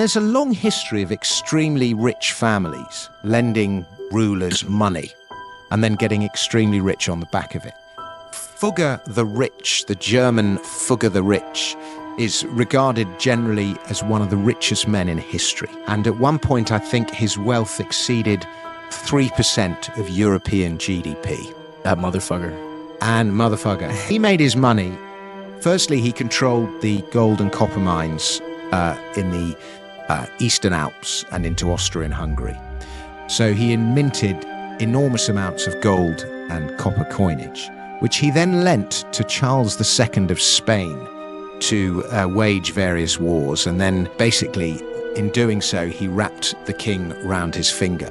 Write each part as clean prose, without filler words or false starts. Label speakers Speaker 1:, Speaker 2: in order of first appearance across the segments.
Speaker 1: there's a long history of extremely rich families lending rulers money and then getting extremely rich on the back of it. Fugger the Rich, the German Fugger the Rich, is regarded generally as one of the richest men in history. And at one point, I think his wealth exceeded 3% of European GDP.
Speaker 2: That motherfucker.
Speaker 1: And motherfucker. He made his money. Firstly, he controlled the gold and copper mines in the Eastern Alps and into Austria and Hungary. So he minted enormous amounts of gold and copper coinage, which he then lent to Charles II of Spain to wage various wars. And then basically, in doing so, he wrapped the king round his finger.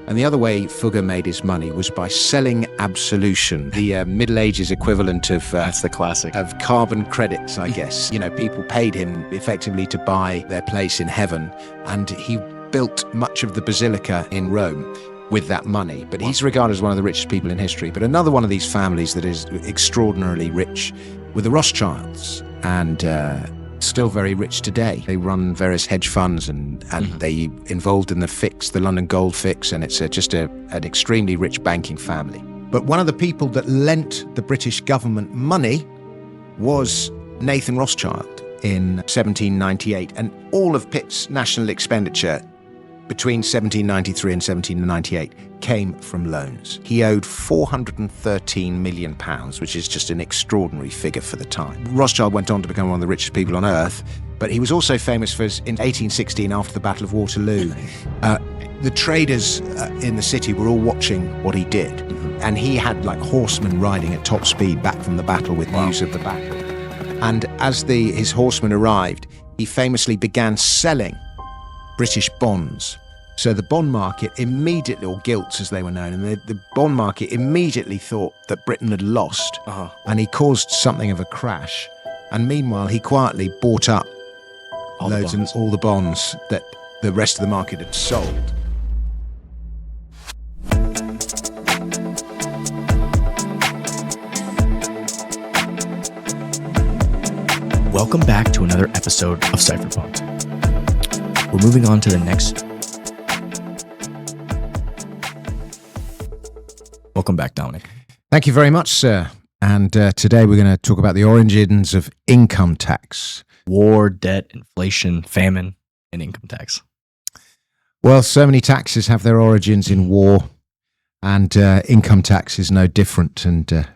Speaker 1: And the other way Fugger made his money was by selling absolution, the Middle Ages equivalent of
Speaker 2: That's the classic.
Speaker 1: of carbon credits, I guess. You know, people paid him effectively to buy their place in heaven, and he built much of the basilica in Rome with that money. But he's regarded as one of the richest people in history. But another one of these families that is extraordinarily rich were the Rothschilds, and still very rich today. They run various hedge funds and they involved in the London gold fix, and it's just an extremely rich banking family. But one of the people that lent the British government money was Nathan Rothschild in 1798, and all of Pitt's national expenditure between 1793 and 1798 came from loans. He owed £413 million, which is just an extraordinary figure for the time. Rothschild went on to become one of the richest people on earth, but he was also famous for in 1816, after the Battle of Waterloo, the traders in the city were all watching what he did, and he had like horsemen riding at top speed back from the battle with news of the battle. And as his horsemen arrived, he famously began selling British bonds. So the bond market immediately, or gilts as they were known, and the bond market immediately thought that Britain had lost, and he caused something of a crash. And meanwhile, he quietly bought up all the bonds that the rest of the market had sold.
Speaker 2: Welcome back to another episode of Cypherpunk'd. We're moving on to the next. Welcome back, Dominic.
Speaker 1: Thank you very much, sir. And today we're going to talk about the origins of income tax.
Speaker 2: War, debt, inflation, famine, and income tax.
Speaker 1: Well, so many taxes have their origins in war, and income tax is no different. And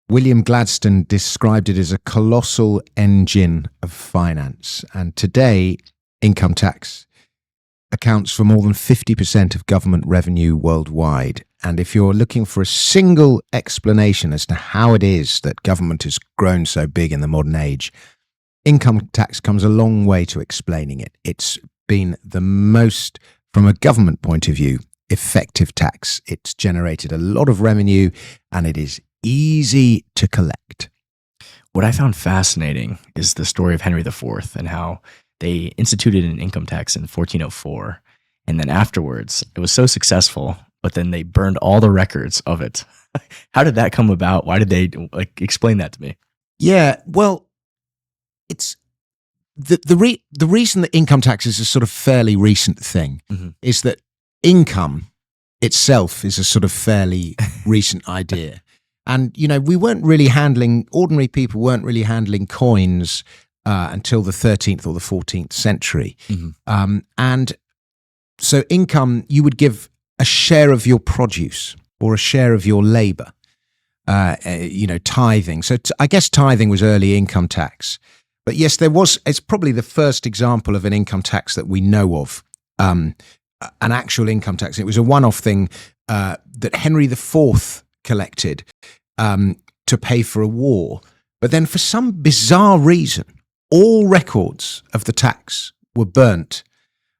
Speaker 1: William Gladstone described it as a colossal engine of finance. And today, income tax accounts for more than 50% of government revenue worldwide. And if you're looking for a single explanation as to how it is that government has grown so big in the modern age, income tax comes a long way to explaining it. It's been the most, from a government point of view, effective tax. It's generated a lot of revenue, and it is easy to collect.
Speaker 2: What I found fascinating is the story of Henry IV and how they instituted an income tax in 1404. And then afterwards, it was so successful, but then they burned all the records of it. How did that come about? Why did they explain that to me?
Speaker 1: Yeah, well, it's the reason that income tax is a sort of fairly recent thing is that income itself is a sort of fairly recent idea. And, you know, ordinary people weren't really handling coins until the 13th or the 14th century. And so income, you would give a share of your produce or a share of your labor, tithing. So I guess tithing was early income tax. But yes, it's probably the first example of an income tax that we know of, an actual income tax. It was a one-off thing that Henry IV collected to pay for a war. But then for some bizarre reason, all records of the tax were burnt.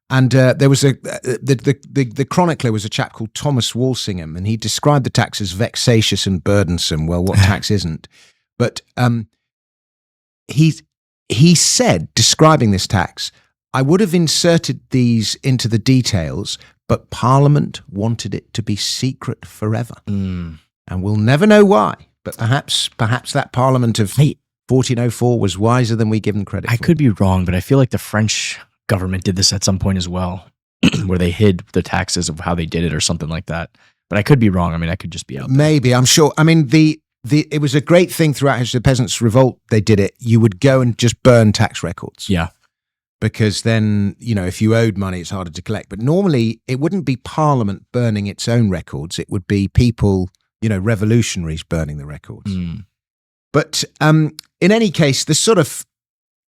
Speaker 1: And there was the chronicler was a chap called Thomas Walsingham, and he described the tax as vexatious and burdensome. Well, what tax isn't? But he said, describing this tax, I would have inserted these into the details, but Parliament wanted it to be secret forever. And we'll never know why. But perhaps that Parliament of 1404 was wiser than we give them credit for.
Speaker 2: I could be wrong, but I feel like the French government did this at some point as well, where they hid the taxes of how they did it or something like that. But I could be wrong. I mean, I could just be out there.
Speaker 1: Maybe, I'm sure. I mean, it was a great thing throughout history. The Peasants' Revolt, they did it. You would go and just burn tax records.
Speaker 2: Yeah.
Speaker 1: Because then, if you owed money, it's harder to collect. But normally, it wouldn't be Parliament burning its own records. It would be people, revolutionaries burning the records. But in any case, the sort of,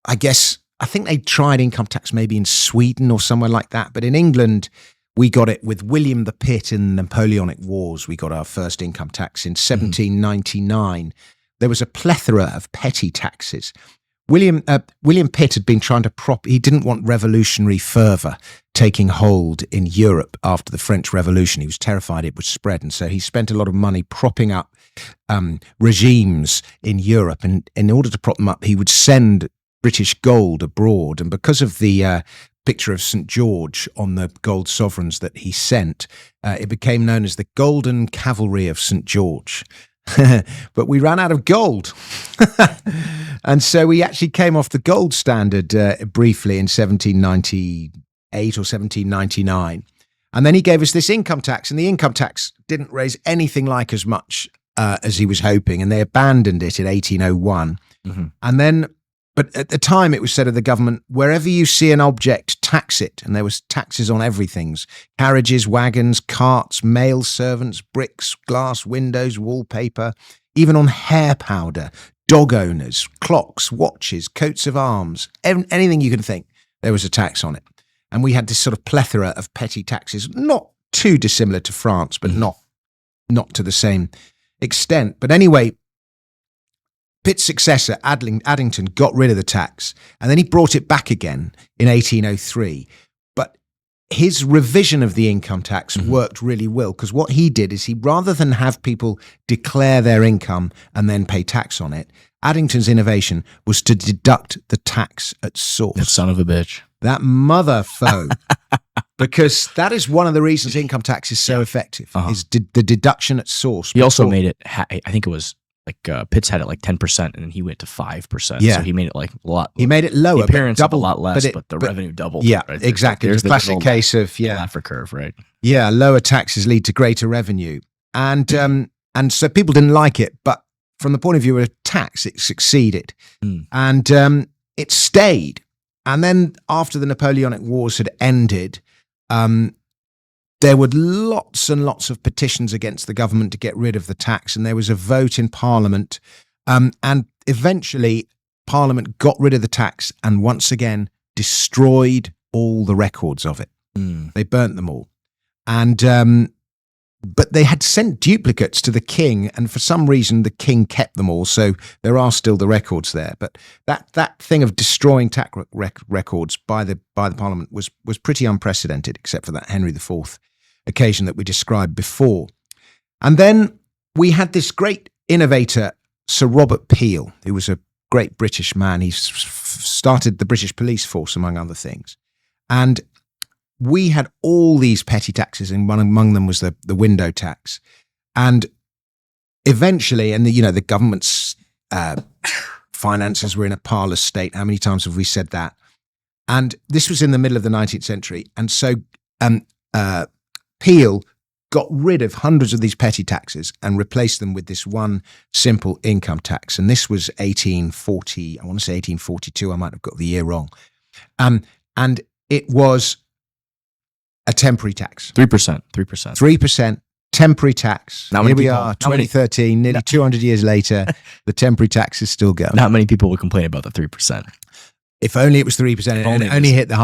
Speaker 1: I think they tried income tax maybe in Sweden or somewhere like that. But in England, we got it with William the Pitt in the Napoleonic Wars. We got our first income tax in 1799. There was a plethora of petty taxes. William Pitt had been trying to he didn't want revolutionary fervour taking hold in Europe after the French Revolution. He was terrified it would spread. And so he spent a lot of money propping up regimes in Europe. And in order to prop them up, he would send British gold abroad. And because of the picture of St. George on the gold sovereigns that he sent, it became known as the Golden Cavalry of St. George. But we ran out of gold. And so we actually came off the gold standard briefly in 1798 or 1799. And then he gave us this income tax, and the income tax didn't raise anything like as much as he was hoping, and they abandoned it in 1801. And then, but at the time it was said of the government, wherever you see an object, tax it. And there was taxes on everything: carriages, wagons, carts, male servants, bricks, glass, windows, wallpaper, even on hair powder, dog owners, clocks, watches, coats of arms, anything you can think, there was a tax on it. And we had this sort of plethora of petty taxes, not too dissimilar to France, but not to the same extent. But anyway, Pitt's successor, Addington, got rid of the tax, and then he brought it back again in 1803. But his revision of the income tax worked really well, because what he did is rather than have people declare their income and then pay tax on it, Addington's innovation was to deduct the tax at source.
Speaker 2: That son of a bitch.
Speaker 1: That mother foe. Because that is one of the reasons income tax is so effective, is the deduction at source.
Speaker 2: He also made it, I think it was, like Pitts had it like 10%, and then he went to 5%.
Speaker 1: Yeah.
Speaker 2: So he made it like a lot.
Speaker 1: He made it lower.
Speaker 2: The appearance
Speaker 1: double,
Speaker 2: a lot less, but the
Speaker 1: but
Speaker 2: revenue doubled.
Speaker 1: Yeah,
Speaker 2: right?
Speaker 1: exactly. There's the classic case of
Speaker 2: Laffer curve, right?
Speaker 1: Yeah, lower taxes lead to greater revenue, and so people didn't like it. But from the point of view of tax, it succeeded, and it stayed. And then after the Napoleonic Wars had ended, there were lots and lots of petitions against the government to get rid of the tax, and there was a vote in Parliament, and eventually Parliament got rid of the tax and once again destroyed all the records of it. They burnt them all, and but they had sent duplicates to the king, and for some reason the king kept them all, so there are still the records there. But that thing of destroying tax records by the Parliament was pretty unprecedented, except for that Henry IV occasion that we described before. And then we had this great innovator, Sir Robert Peel, who was a great British man. He started the British police force, among other things. And we had all these petty taxes, and one among them was the window tax. And eventually, and the government's finances were in a parlous state. How many times have we said that? And this was in the middle of the 19th century. And so Peel got rid of hundreds of these petty taxes and replaced them with this one simple income tax. And this was 1840, I want to say 1842, I might have got the year wrong. And it was a temporary tax.
Speaker 2: 3%.
Speaker 1: 3%, temporary tax.
Speaker 2: Now
Speaker 1: here we are, 2013, nearly 200 years later, the temporary tax is still going.
Speaker 2: Not many people would complain about the 3%.
Speaker 1: If only it was 3%, it only hit the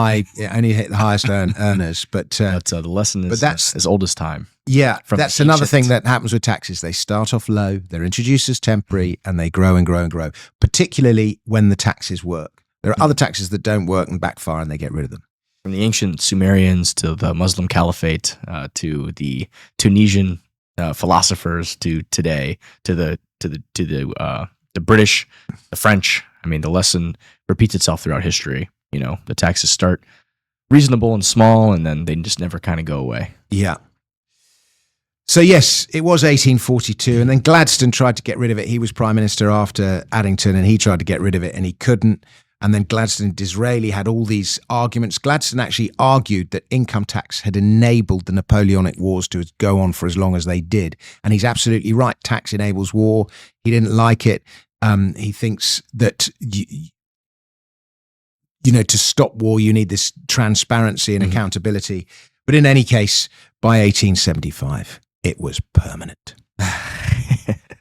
Speaker 1: highest earners. But
Speaker 2: the lesson is as old as time.
Speaker 1: Yeah, that's another thing that happens with taxes. They start off low, they're introduced as temporary, and they grow and grow and grow, particularly when the taxes work. There are other taxes that don't work and backfire, and they get rid of them.
Speaker 2: From the ancient Sumerians to the Muslim Caliphate, to the Tunisian philosophers, to today, to the British, the French. I mean, the lesson repeats itself throughout history. The taxes start reasonable and small, and then they just never kind of go away.
Speaker 1: Yeah. So yes, it was 1842, and then Gladstone tried to get rid of it. He was prime minister after Addington, and he tried to get rid of it, and he couldn't. And then Gladstone and Disraeli had all these arguments. Gladstone actually argued that income tax had enabled the Napoleonic Wars to go on for as long as they did. And he's absolutely right. Tax enables war. He didn't like it. He thinks that, to stop war, you need this transparency and accountability. But in any case, by 1875, it was permanent.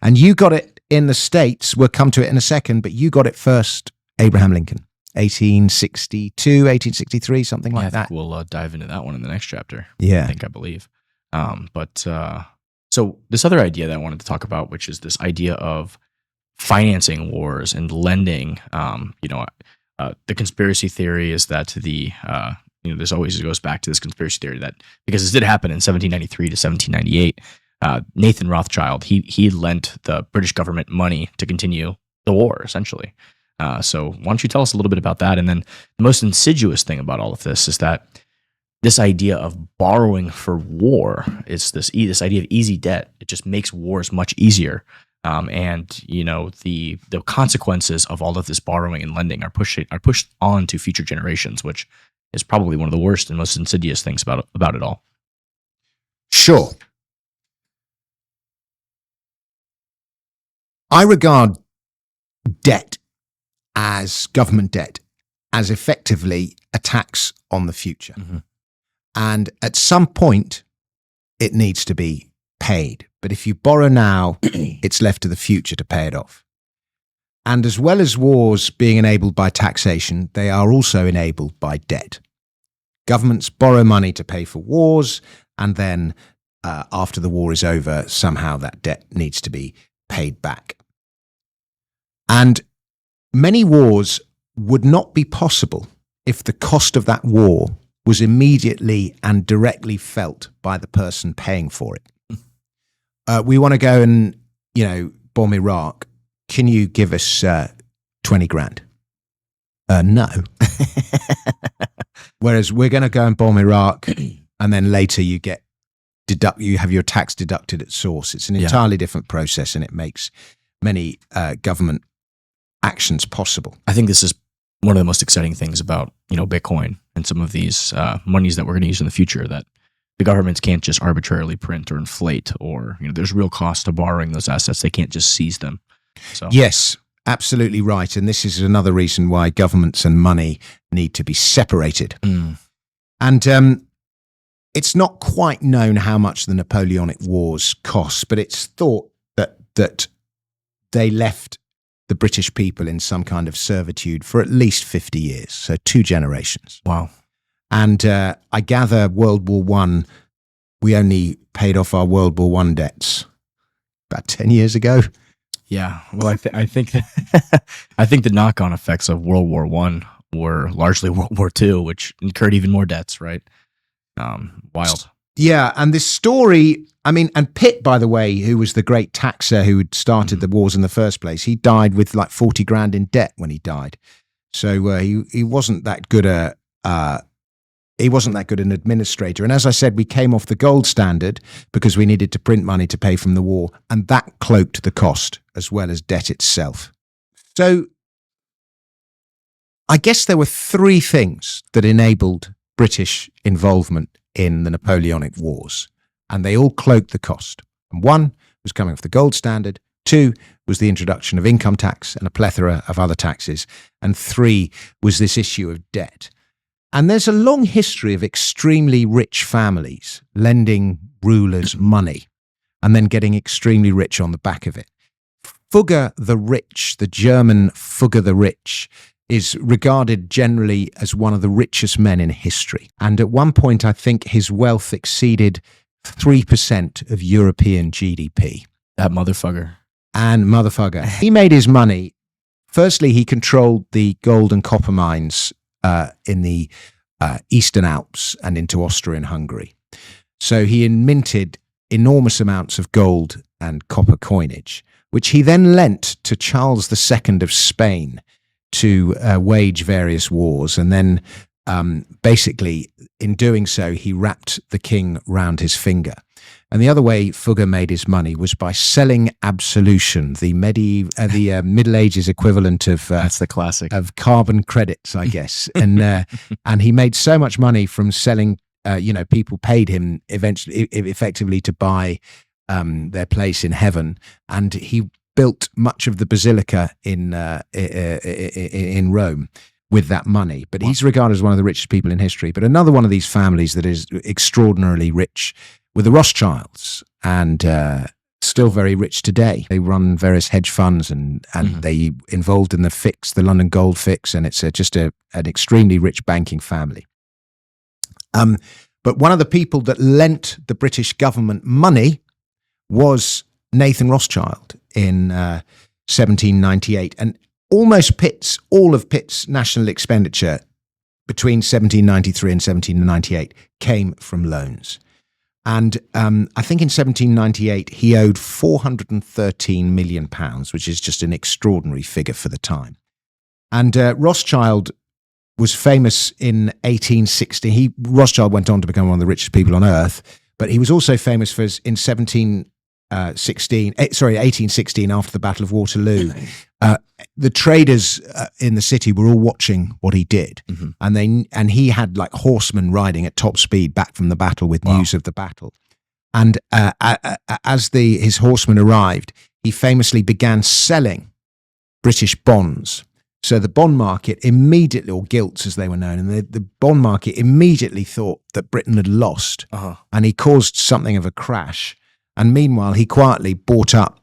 Speaker 1: And you got it in the States. We'll come to it in a second, but you got it first, Abraham Lincoln, 1862, 1863, something like that.
Speaker 2: We'll dive into that one in the next chapter.
Speaker 1: Yeah.
Speaker 2: I believe. So this other idea that I wanted to talk about, which is this idea of financing wars and lending, the conspiracy theory is that this always goes back to this conspiracy theory that because this did happen in 1793 to 1798, Nathan Rothschild, he lent the British government money to continue the war, essentially. So why don't you tell us a little bit about that? And then the most insidious thing about all of this is that this idea of borrowing for war is this idea of easy debt. It just makes wars much easier. The consequences of all of this borrowing and lending are pushed on to future generations, which is probably one of the worst and most insidious things about it all.
Speaker 1: Sure. I regard debt as government debt as effectively a tax on the future. Mm-hmm. And at some point, it needs to be paid. But if you borrow now, it's left to the future to pay it off. And as well as wars being enabled by taxation, they are also enabled by debt. Governments borrow money to pay for wars, and then after the war is over, somehow that debt needs to be paid back. And many wars would not be possible if the cost of that war was immediately and directly felt by the person paying for it. We want to go and, bomb Iraq. Can you give us 20 grand? No. Whereas we're going to go and bomb Iraq, and then later you have your tax deducted at source. It's an entirely different process, and it makes many government actions possible.
Speaker 2: I think this is one of the most exciting things about Bitcoin and some of these monies that we're going to use in the future, that the governments can't just arbitrarily print or inflate, or there's real cost to borrowing those assets. They can't just seize them. So
Speaker 1: yes, absolutely right. And this is another reason why governments and money need to be separated. And it's not quite known how much the Napoleonic Wars cost, but it's thought that they left the British people in some kind of servitude for at least 50 years, so 2 generations.
Speaker 2: Wow.
Speaker 1: And I gather World War I, we only paid off our World War I debts about 10 years ago.
Speaker 2: Yeah, well, I think I think the knock-on effects of World War I were largely World War II, which incurred even more debts, right? Wild.
Speaker 1: Yeah, and this story, and Pitt, by the way, who was the great taxer who had started the wars in the first place, he died with like 40 grand in debt when he died. So he wasn't that good an administrator. And as I said, we came off the gold standard because we needed to print money to pay from the war, and that cloaked the cost as well as debt itself. So I guess there were 3 things that enabled British involvement in the Napoleonic Wars, and they all cloaked the cost. And 1 was coming off the gold standard, 2 was the introduction of income tax and a plethora of other taxes, and 3 was this issue of debt. And there's a long history of extremely rich families lending rulers money and then getting extremely rich on the back of it. Fugger the Rich, the German Fugger the Rich, is regarded generally as one of the richest men in history. And at one point, I think his wealth exceeded 3% of European GDP.
Speaker 2: That motherfucker.
Speaker 1: And motherfucker. He made his money. Firstly, he controlled the gold and copper mines in the Eastern Alps and into Austria and Hungary. So he minted enormous amounts of gold and copper coinage, which he then lent to Charles II of Spain to wage various wars. And then basically, in doing so, he wrapped the king round his finger. And the other way Fugger made his money was by selling absolution, the Middle Ages equivalent of
Speaker 2: That's the classic
Speaker 1: of carbon credits, I guess. And he made so much money from selling. People paid him effectively to buy their place in heaven, and he built much of the basilica in Rome with that money. But he's regarded as one of the richest people in history. But another one of these families that is extraordinarily rich were the Rothschilds, and still very rich today. They run various hedge funds, and they involved in the London gold fix, and it's just an extremely rich banking family. But one of the people that lent the British government money was Nathan Rothschild in 1798, and almost Pitt's, all of Pitt's national expenditure between 1793 and 1798 came from loans. And I think in 1798 he owed £413 million, which is just an extraordinary figure for the time. And Rothschild was famous in 1860. Rothschild went on to become one of the richest people on earth, but he was also famous for in 1816 after the Battle of Waterloo. The traders in the city were all watching what he did, and he had like horsemen riding at top speed back from the battle with news of the battle. And as his horsemen arrived, he famously began selling British bonds. So the bond market immediately, or gilts as they were known, and the bond market immediately thought that Britain had lost, and he caused something of a crash. And meanwhile, he quietly bought up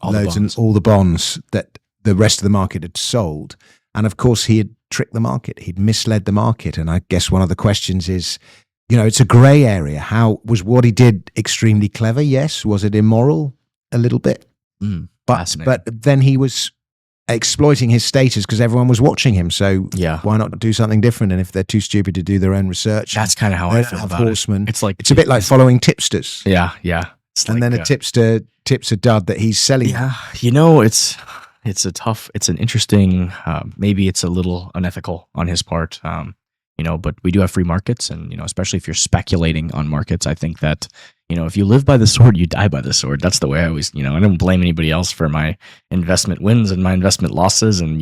Speaker 1: all the bonds that the rest of the market had sold. And of course, he had tricked the market. He'd misled the market. And I guess one of the questions is, it's a grey area. How was what he did extremely clever? Yes. Was it immoral? A little bit. But then he was exploiting his status because everyone was watching him. So why not do something different? And if they're too stupid to do their own research,
Speaker 2: that's kind of how I feel about
Speaker 1: horsemen.
Speaker 2: It's like
Speaker 1: it's a bit like following tipsters.
Speaker 2: Yeah.
Speaker 1: And then a tipster tips a dud that he's selling.
Speaker 2: Yeah, it's an interesting. Maybe it's a little unethical on his part. But we do have free markets, and especially if you're speculating on markets, I think that if you live by the sword, you die by the sword. That's the way I always. I don't blame anybody else for my investment wins and my investment losses, and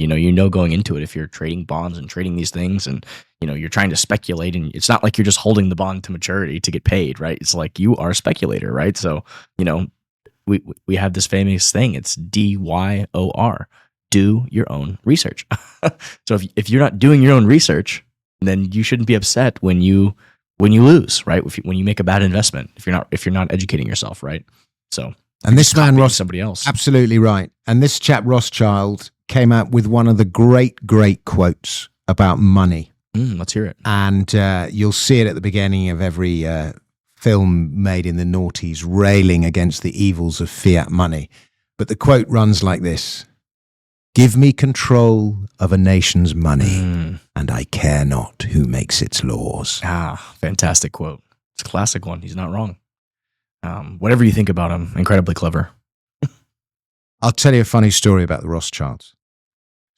Speaker 2: going into it, if you're trading bonds and trading these things, and you're trying to speculate, and it's not like you're just holding the bond to maturity to get paid, right? It's like you are a speculator, right? So we have this famous thing. It's DYOR. Do your own research. So if you're not doing your own research, then you shouldn't be upset when you lose, right? When you make a bad investment, if you're not educating yourself, right? So,
Speaker 1: and this man
Speaker 2: somebody else,
Speaker 1: absolutely right. And this chap Rothschild came out with one of the great quotes about money.
Speaker 2: Let's hear it.
Speaker 1: And you'll see it at the beginning of every film made in the noughties, railing against the evils of fiat money. But the quote runs like this: "Give me control of a nation's money, and I care not who makes its laws."
Speaker 2: Fantastic quote. It's a classic one. He's not wrong. Whatever you think about him, incredibly clever.
Speaker 1: I'll tell you a funny story about the Rothschilds.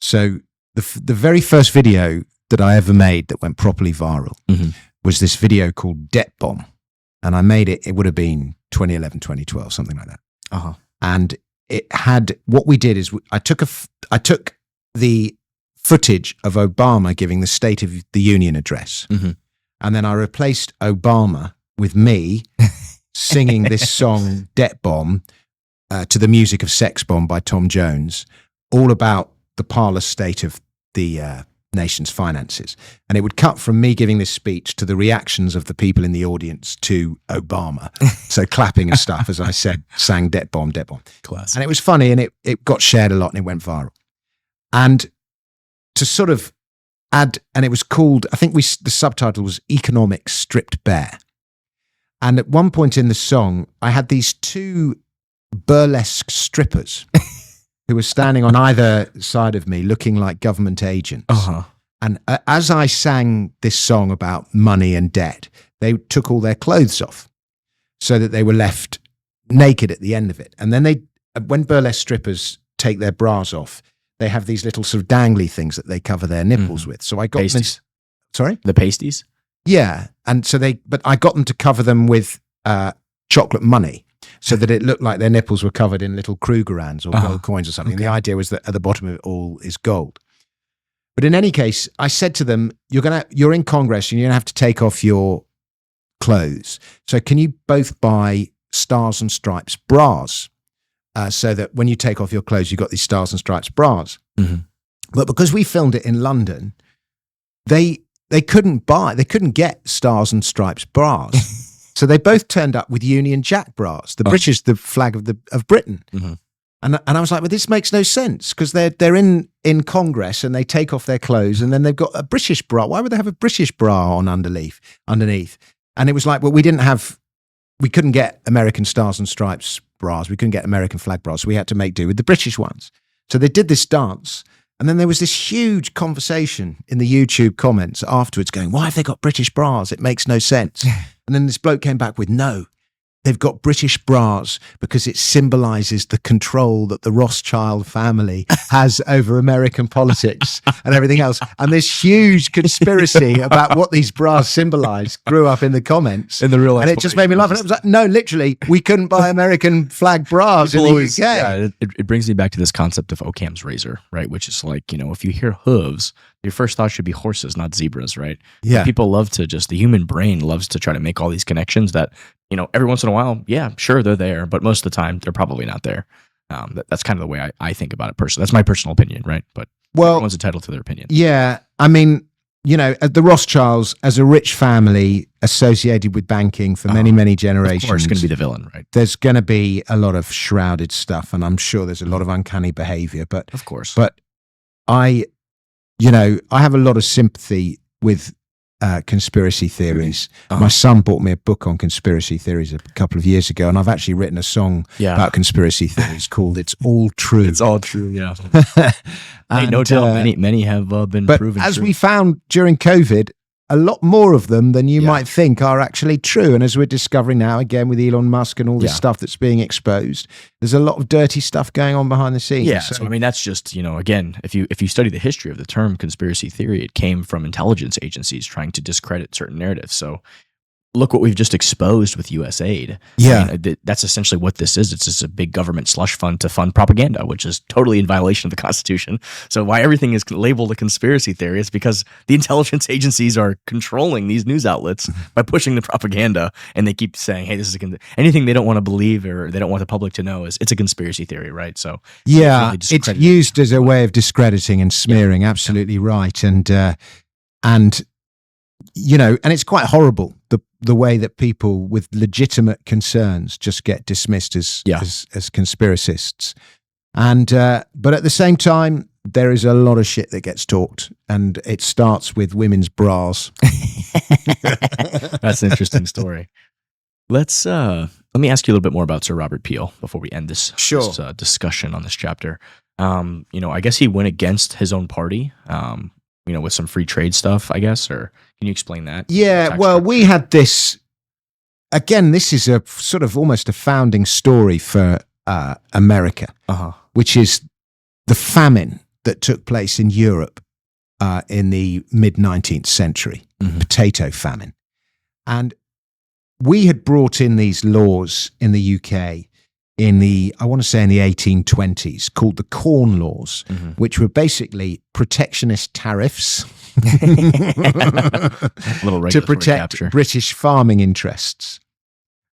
Speaker 1: So the very first video that I ever made that went properly viral was this video called Debt Bomb. And I made it would have been 2011, 2012, something like that. And it had, what we did is I took the footage of Obama giving the State of the Union address. And then I replaced Obama with me singing this song, Debt Bomb, to the music of Sex Bomb by Tom Jones, all about the parlous state of the nation's finances. And it would cut from me giving this speech to the reactions of the people in the audience to Obama. So clapping and stuff as I sang Debt Bomb, Debt Bomb.
Speaker 2: Class.
Speaker 1: And it was funny, and it got shared a lot, and it went viral. And to sort of add, and it was called, I think the subtitle was Economics Stripped Bare. And at one point in the song, I had these two burlesque strippers who were standing on either side of me looking like government agents. And as I sang this song about money and debt, they took all their clothes off so that they were left naked at the end of it. And then when burlesque strippers take their bras off, they have these little sort of dangly things that they cover their nipples with. So I got
Speaker 2: pasties.
Speaker 1: Sorry?
Speaker 2: The pasties?
Speaker 1: Yeah. And so but I got them to cover them with chocolate money so that it looked like their nipples were covered in little Krugerrands or gold coins or something.
Speaker 2: Okay.
Speaker 1: The idea was that at the bottom of it all is gold. But in any case, I said to them, you're in Congress and you're going to have to take off your clothes. So can you both buy Stars and Stripes bras? So that when you take off your clothes, you've got these Stars and Stripes bras.
Speaker 2: Mm-hmm.
Speaker 1: But because we filmed it in London, they couldn't get Stars and Stripes bras. So they both turned up with Union Jack bras, the British, the flag of Britain.
Speaker 2: Mm-hmm.
Speaker 1: And I was like, well, this makes no sense because they're in Congress and they take off their clothes and then they've got a British bra. Why would they have a British bra on underneath? And it was like, well, we couldn't get American Stars and Stripes bras. We couldn't get American flag bras. So we had to make do with the British ones. So they did this dance. And then there was this huge conversation in the YouTube comments afterwards going, why have they got British bras? It makes no sense. And then this bloke came back with, no, they've got British bras because it symbolizes the control that the Rothschild family has over American politics and everything else. And this huge conspiracy about what these bras symbolize grew up in the comments.
Speaker 2: In the real
Speaker 1: and it just made me laugh. And it was like, no, literally, we couldn't buy American flag bras in the UK.
Speaker 2: Yeah, it brings me back to this concept of Occam's razor, right? Which is like, if you hear hooves, your first thought should be horses, not zebras, right?
Speaker 1: Yeah.
Speaker 2: People love to the human brain loves to try to make all these connections that, every once in a while, yeah, sure, they're there, but most of the time, they're probably not there. That's kind of the way I think about it personally. That's my personal opinion, right? But everyone's entitled to their opinion.
Speaker 1: Yeah. I mean, the Rothschilds, as a rich family associated with banking for many, many generations.
Speaker 2: Of course, it's going to be the villain, right?
Speaker 1: There's going to be a lot of shrouded stuff, and I'm sure there's a lot of uncanny behavior. But
Speaker 2: of course.
Speaker 1: But I have a lot of sympathy with conspiracy theories. My son bought me a book on conspiracy theories a couple of years ago, and I've actually written a song about conspiracy theories called "It's All True."
Speaker 2: It's all true, yeah.
Speaker 1: And,
Speaker 2: no doubt, many have been proven
Speaker 1: as
Speaker 2: true.
Speaker 1: we found during COVID, a lot more of them than you might think are actually true. And as we're discovering now, again with Elon Musk and all this stuff that's being exposed, there's a lot of dirty stuff going on behind the scenes.
Speaker 2: Yeah, so that's just, again, if you study the history of the term conspiracy theory, it came from intelligence agencies trying to discredit certain narratives. So look what we've just exposed with US aid.
Speaker 1: Yeah.
Speaker 2: That's essentially what this is. It's just a big government slush fund to fund propaganda, which is totally in violation of the Constitution. So why everything is labeled a conspiracy theory is because the intelligence agencies are controlling these news outlets by pushing the propaganda, and they keep saying, hey, this is anything they don't want to believe or they don't want the public to know it's a conspiracy theory, right? So
Speaker 1: yeah, it's used as a way of discrediting and smearing. Absolutely right. And it's quite horrible the way that people with legitimate concerns just get dismissed as conspiracists. And but at the same time, there is a lot of shit that gets talked, and it starts with women's bras.
Speaker 2: That's an interesting story. Let me ask you a little bit more about Sir Robert Peel before we end this discussion on this chapter. I guess he went against his own party. With some free trade stuff, I guess, or can you explain that?
Speaker 1: Yeah, well, we had this, again, this is a sort of almost a founding story for America, which is the famine that took place in Europe in the mid-19th century, potato famine. And we had brought in these laws in the UK in the 1820s, called the Corn Laws, which were basically protectionist tariffs to protect British farming interests.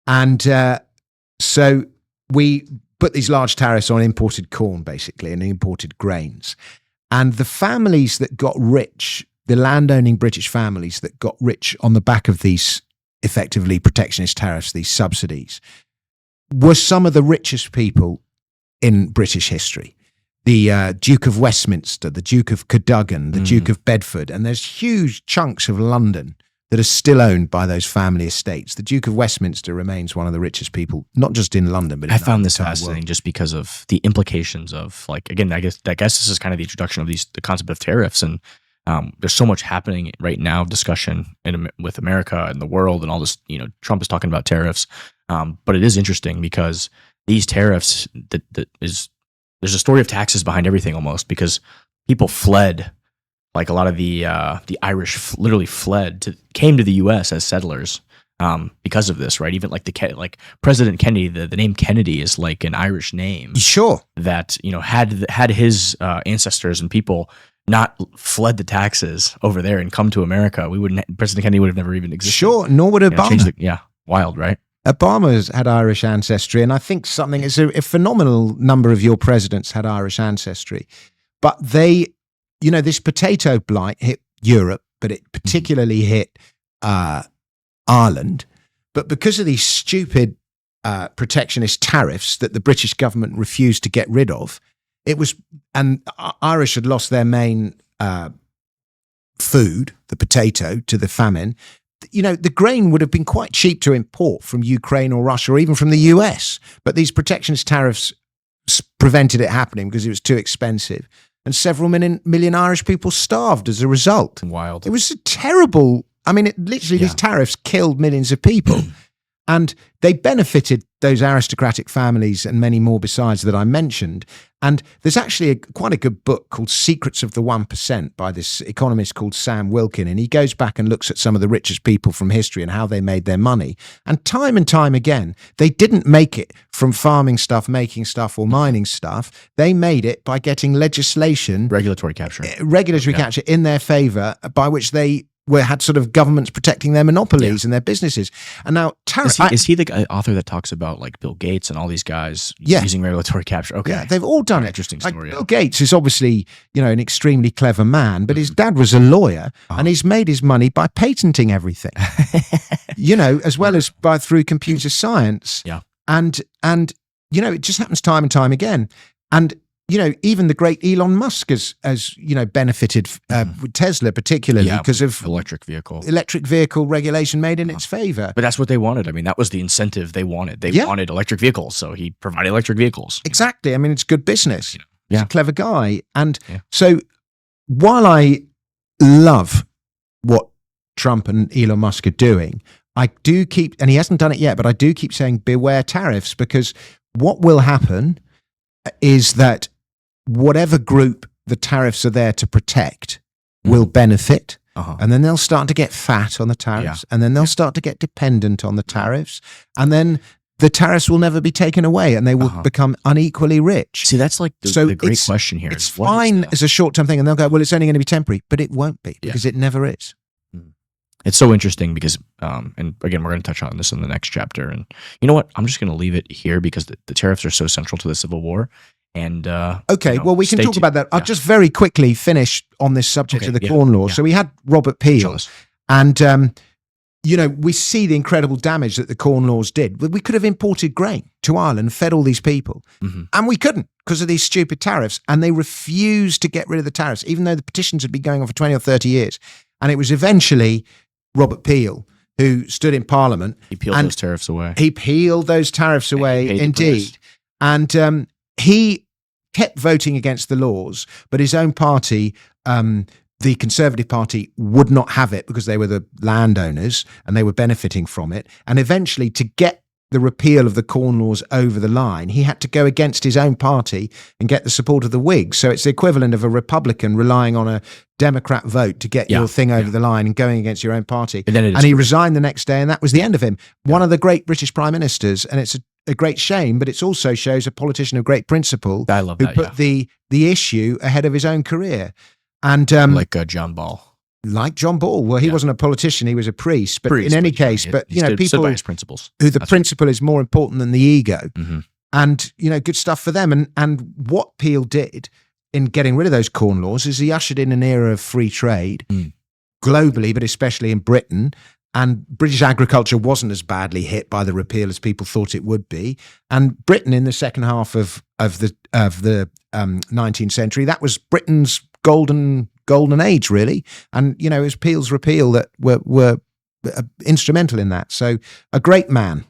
Speaker 1: And so we put these large tariffs on imported corn, basically, and imported grains. And the families that got rich, the landowning British families that got rich on the back of these effectively protectionist tariffs, these subsidies, were some of the richest people in British history. The Duke of Westminster, the Duke of Cadogan, the Duke of Bedford, and there's huge chunks of London that are still owned by those family estates. The Duke of Westminster remains one of the richest people, not just in London, but in
Speaker 2: I found this
Speaker 1: fascinating
Speaker 2: world. Just because of the implications of, again, I guess this is kind of the introduction of the concept of tariffs, and there's so much happening right now, discussion with America and the world and all this. Trump is talking about tariffs. But it is interesting because these tariffs, there's a story of taxes behind everything almost, because people fled, like a lot of the Irish literally came to the U.S. as settlers because of this, right? Even like like President Kennedy, the name Kennedy is like an Irish name.
Speaker 1: Sure.
Speaker 2: That, had his ancestors and people not fled the taxes over there and come to America, President Kennedy would have never even existed.
Speaker 1: Sure, nor would Obama.
Speaker 2: Wild, right?
Speaker 1: Obama's had Irish ancestry, and I think it's a phenomenal number of your presidents had Irish ancestry. But they, this potato blight hit Europe, but it particularly hit Ireland. But because of these stupid protectionist tariffs that the British government refused to get rid of, and Irish had lost their main food, the potato, to the famine. The grain would have been quite cheap to import from Ukraine or Russia or even from the US. But these protectionist tariffs prevented it happening because it was too expensive. And several million Irish people starved as a result.
Speaker 2: Wild.
Speaker 1: It was a terrible, these tariffs killed millions of people. And they benefited those aristocratic families and many more besides that I mentioned. And there's actually quite a good book called Secrets of the 1% by this economist called Sam Wilkin. And he goes back and looks at some of the richest people from history and how they made their money. And time again, they didn't make it from farming stuff, making stuff, or mining stuff. They made it by getting regulatory capture in their favor, by which they had sort of governments protecting their monopolies and their businesses. And now
Speaker 2: is he the author that talks about like Bill Gates and all these guys using regulatory capture? Okay.
Speaker 1: Yeah, they've all done it.
Speaker 2: Interesting story.
Speaker 1: Bill Gates is obviously, an extremely clever man, but his dad was a lawyer and he's made his money by patenting everything, as well as through computer science.
Speaker 2: Yeah.
Speaker 1: And it just happens time and time again. And even the great Elon Musk has benefited with Tesla, particularly because of
Speaker 2: electric
Speaker 1: vehicle regulation made in its favor.
Speaker 2: But that's what they wanted. That was the incentive they wanted. They wanted electric vehicles, so he provided electric vehicles.
Speaker 1: Exactly. It's good business. He's a clever guy. And so while I love what Trump and Elon Musk are doing, I do keep, and he hasn't done it yet, but I do keep saying beware tariffs, because what will happen is that whatever group the tariffs are there to protect will benefit. And then they'll start to get fat on the tariffs. And then they'll start to get dependent on the tariffs. And then the tariffs will never be taken away and they will become unequally rich.
Speaker 2: See, that's like the great question here.
Speaker 1: It's fine as a short-term thing. And they'll go, well, it's only going to be temporary. But it won't be, because it never is.
Speaker 2: It's so interesting because, and again, we're going to touch on this in the next chapter. And you know what? I'm just going to leave it here because the tariffs are so central to the Civil War. And
Speaker 1: well, we can talk about that. I'll just very quickly finish on this subject of the Corn Laws. So we had Robert Peel, and we see the incredible damage that the Corn Laws did. We could have imported grain to Ireland, fed all these people, and we couldn't because of these stupid tariffs. And they refused to get rid of the tariffs, even though the petitions had been going on for 20 or 30 years. And it was eventually Robert Peel who stood in Parliament.
Speaker 2: He peeled those tariffs away.
Speaker 1: He peeled those tariffs away, indeed. And he kept voting against the laws, but his own party, the Conservative Party, would not have it because they were the landowners and they were benefiting from it. And eventually, to get the repeal of the Corn Laws over the line, he had to go against his own party and get the support of the Whigs. So it's the equivalent of a Republican relying on a Democrat vote to get your thing over the line and going against your own party. And he resigned the next day, and that was the end of him. One of the great British prime ministers, and it's a great shame, but it also shows a politician of great principle who put the issue ahead of his own career. And
Speaker 2: like John Ball.
Speaker 1: Like John Ball. Well, he wasn't a politician, he was a priest. But in any case, people
Speaker 2: by his principles.
Speaker 1: Who the principle is more important than the ego. And, good stuff for them. And what Peel did in getting rid of those Corn Laws is he ushered in an era of free trade globally, but especially in Britain. And British agriculture wasn't as badly hit by the repeal as people thought it would be. And Britain in the second half of the 19th century, that was Britain's golden age, really. And, it was Peel's repeal that were instrumental in that. So a great man.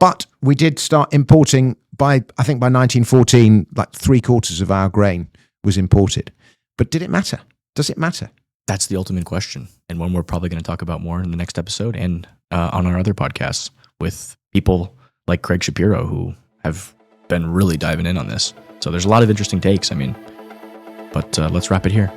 Speaker 1: But we did start importing I think by 1914, like 3/4 of our grain was imported. But did it matter? Does it matter?
Speaker 2: That's the ultimate question, and one we're probably going to talk about more in the next episode and on our other podcasts with people like Craig Shapiro, who have been really diving in on this. So there's a lot of interesting takes, but let's wrap it here.